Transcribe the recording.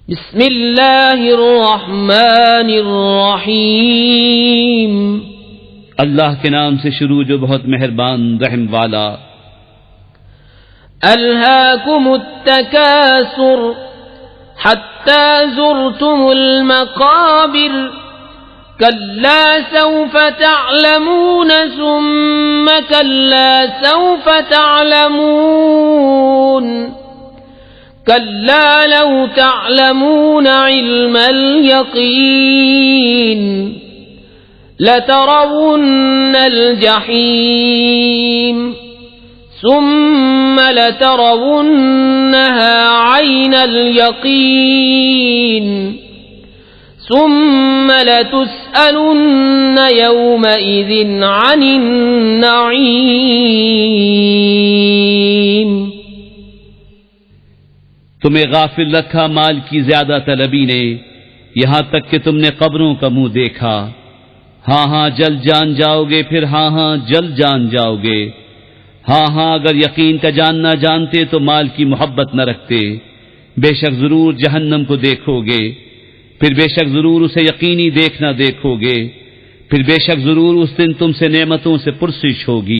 بسم اللہ الرحمن الرحیم، اللہ کے نام سے شروع جو بہت مہربان رحم والا۔ الہاکم التکاثر حتی زرتم المقابر، کلا سوف تعلمون ثم کلا سوف تعلمون، کلا لو تعلمون علم الیقین لترون الجحیم ثم لترونها عین الیقین ثم لتسألن یومئذ عن النعیم۔ تمہیں غافل رکھا مال کی زیادہ طلبی نے، یہاں تک کہ تم نے قبروں کا منہ دیکھا۔ ہاں ہاں جلد جان جاؤ گے، پھر ہاں ہاں جلد جان جاؤ گے۔ ہاں ہاں اگر یقین کا جاننا جانتے تو مال کی محبت نہ رکھتے۔ بے شک ضرور جہنم کو دیکھو گے، پھر بے شک ضرور اسے یقینی دیکھنا دیکھو گے، پھر بے شک ضرور اس دن تم سے نعمتوں سے پرسش ہوگی۔